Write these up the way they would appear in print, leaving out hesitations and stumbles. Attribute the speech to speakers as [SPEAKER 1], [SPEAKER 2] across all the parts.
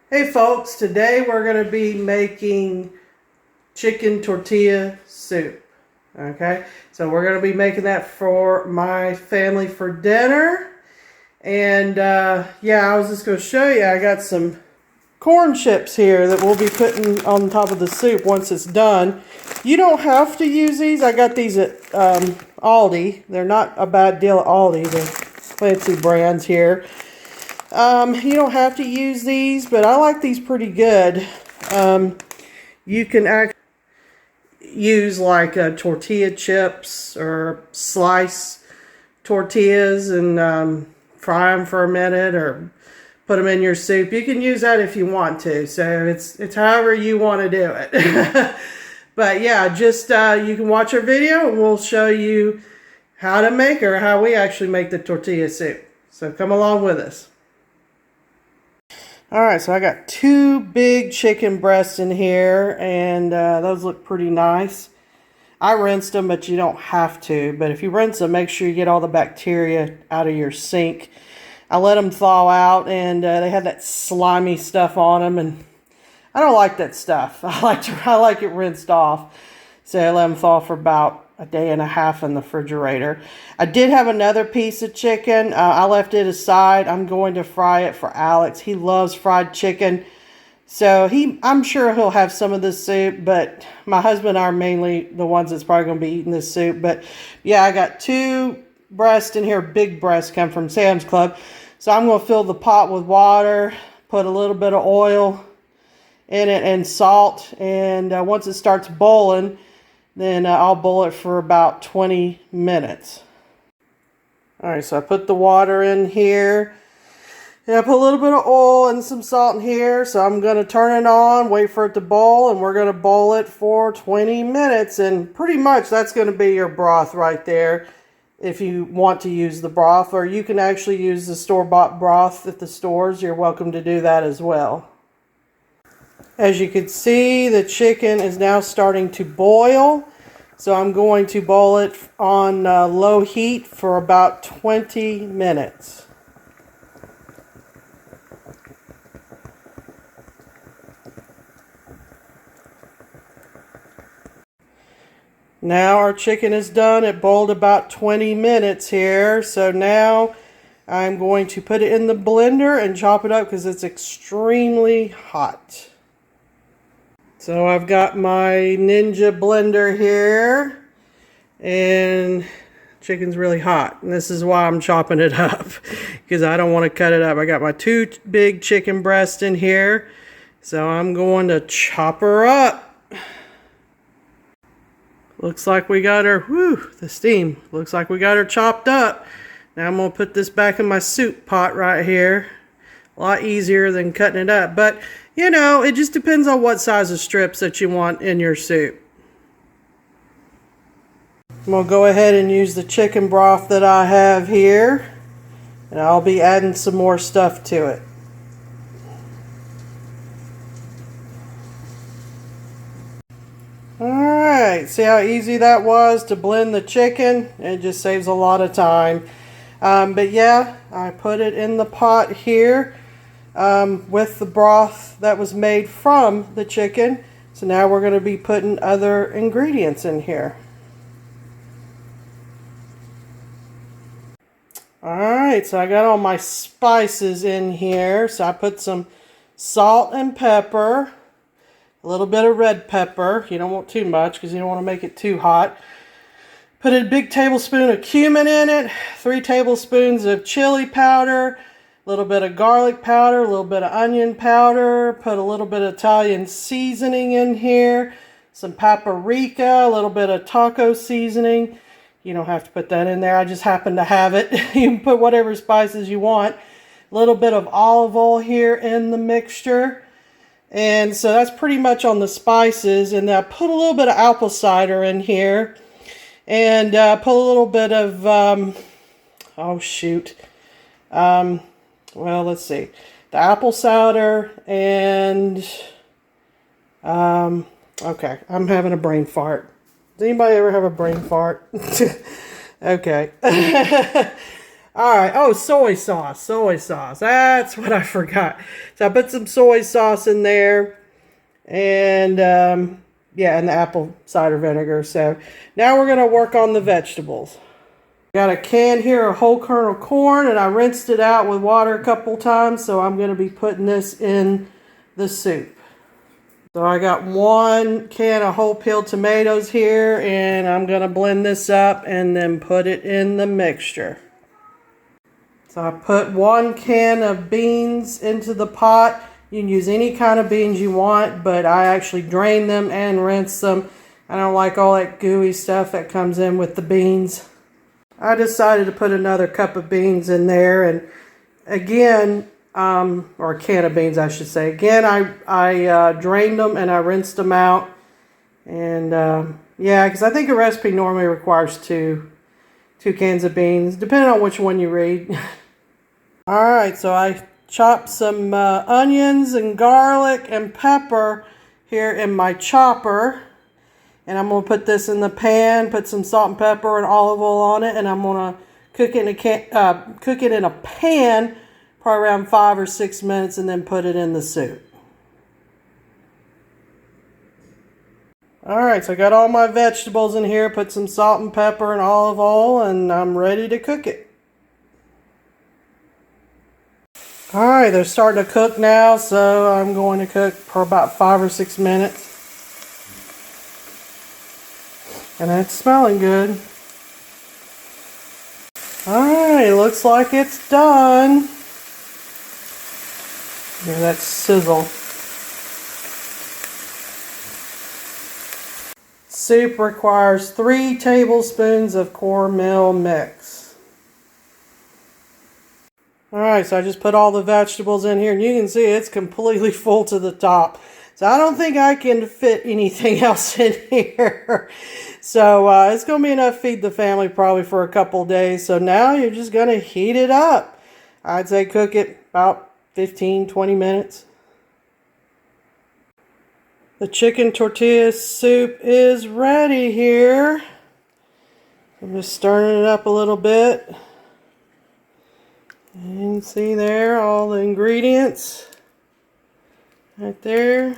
[SPEAKER 1] Hey folks, today we're going to be making chicken tortilla soup. Okay, so we're going to be making that for my family for dinner. And yeah, I was just going to show you, I got some corn chips here that we'll be putting on top of the soup once it's done. You don't have to use these. I got these at Aldi. They're not a bad deal at Aldi. They're fancy brands here. You don't have to use these, but I like these pretty good. You can actually use like tortilla chips or slice tortillas and fry them for a minute or put them in your soup. You can use that if you want to. So it's however you want to do it. But yeah, just you can watch our video and we'll show you how to make or how we actually make the tortilla soup. So come along with us. Alright, so I got 2 big chicken breasts in here, and those look pretty nice. I rinsed them, but you don't have to. But if you rinse them, make sure you get all the bacteria out of your sink. I let them thaw out, and they had that slimy stuff on them, and I don't like that stuff. I like it rinsed off. So I let them thaw for about a day and a half in the refrigerator. I did have another piece of chicken. I left it aside. I'm going to fry it for Alex. He loves fried chicken. So I'm sure he'll have some of this soup, but my husband and I are mainly the ones that's probably going to be eating this soup. But yeah, I got 2 breasts in here. Big breasts come from Sam's Club. So I'm going to fill the pot with water, put a little bit of oil in it and salt. And once it starts boiling, then I'll boil it for about 20 minutes. Alright, so I put the water in here. And I put a little bit of oil and some salt in here. So I'm going to turn it on, wait for it to boil, and we're going to boil it for 20 minutes. And pretty much that's going to be your broth right there if you want to use the broth. Or you can actually use the store-bought broth at the stores. You're welcome to do that as well. As you can see, the chicken is now starting to boil. So I'm going to boil it on low heat for about 20 minutes. Now our chicken is done. It boiled about 20 minutes here. So now I'm going to put it in the blender and chop it up because it's extremely hot. So I've got my Ninja blender here, and chicken's really hot, and this is why I'm chopping it up, because I don't want to cut it up. I got my 2 big chicken breasts in here, so I'm going to chop her up. Looks like we got her, the steam. Looks like we got her chopped up. Now I'm going to put this back in my soup pot right here. A lot easier than cutting it up, but you know, it just depends on what size of strips that you want in your soup. I'm going to go ahead and use the chicken broth that I have here, and I'll be adding some more stuff to it. Alright, see how easy that was to blend the chicken? It just saves a lot of time. But yeah, I put it in the pot here. With the broth that was made from the chicken. So now we're going to be putting other ingredients in here. Alright, so I got all my spices in here. So I put some salt and pepper, a little bit of red pepper. You don't want too much because you don't want to make it too hot. Put a big tablespoon of cumin in it, 3 tablespoons of chili powder, a little bit of garlic powder, a little bit of onion powder, put a little bit of Italian seasoning in here, some paprika, a little bit of taco seasoning. You don't have to put that in there, I just happen to have it. You can put whatever spices you want. A little bit of olive oil here in the mixture. And so that's pretty much on the spices. And then I put a little bit of apple cider in here. And put a little bit of, well, let's see. The apple cider and, okay, I'm having a brain fart. Does anybody ever have a brain fart? Okay. All right. Oh, soy sauce. Soy sauce. That's what I forgot. So I put some soy sauce in there. And, yeah, and the apple cider vinegar. So now we're going to work on the vegetables. Got a can here of whole kernel corn. And I rinsed it out with water a couple times. So I'm going to be putting this in the soup. So I got 1 can of whole peeled tomatoes here. And I'm going to blend this up and then put it in the mixture. So I put 1 can of beans into the pot. You can use any kind of beans you want, but I actually drain them and rinse them. I don't like all that gooey stuff that comes in with the beans. I decided to put another cup of beans in there, and again, or a can of beans I should say. Again, I drained them and I rinsed them out. And yeah, because I think a recipe normally requires two cans of beans, depending on which one you read. Alright, so I chopped some onions and garlic and pepper here in my chopper. And I'm going to put this in the pan, put some salt and pepper and olive oil on it. And I'm going to cook it in a pan probably around 5 or 6 minutes and then put it in the soup. Alright, so I got all my vegetables in here, put some salt and pepper and olive oil, and I'm ready to cook it. Alright, they're starting to cook now, so I'm going to cook for about 5 or 6 minutes. And it's smelling good. Alright, looks like it's done. Hear that sizzle. Soup requires 3 tablespoons of cornmeal mix. Alright, so I just put all the vegetables in here, and you can see it's completely full to the top. So I don't think I can fit anything else in here. So it's going to be enough to feed the family probably for a couple days. So now you're just going to heat it up. I'd say cook it about 15-20 minutes. The chicken tortilla soup is ready here. I'm just stirring it up a little bit. And see there, all the ingredients right there.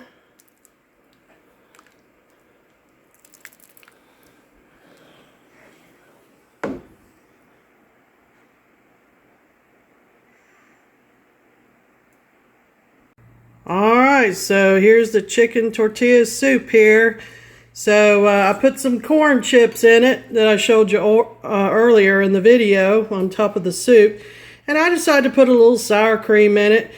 [SPEAKER 1] Alright, so here's the chicken tortilla soup here. So I put some corn chips in it that I showed you earlier in the video on top of the soup. And I decided to put a little sour cream in it.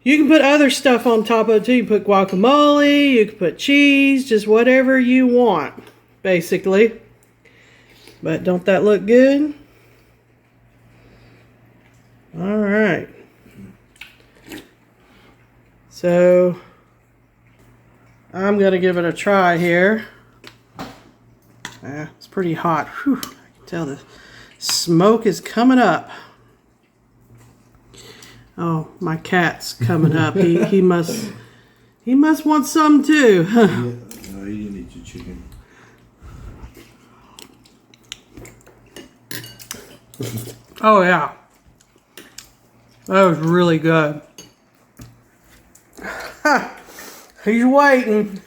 [SPEAKER 1] You can put other stuff on top of it too. You can put guacamole, you can put cheese, just whatever you want, basically. But don't that look good? Alright. So I'm going to give it a try here. It's pretty hot. Whew, I can tell the smoke is coming up. Oh, my cat's coming up. He must want some too.
[SPEAKER 2] Yeah, no, you didn't eat your chicken.
[SPEAKER 1] Oh yeah, that was really good. He's waiting.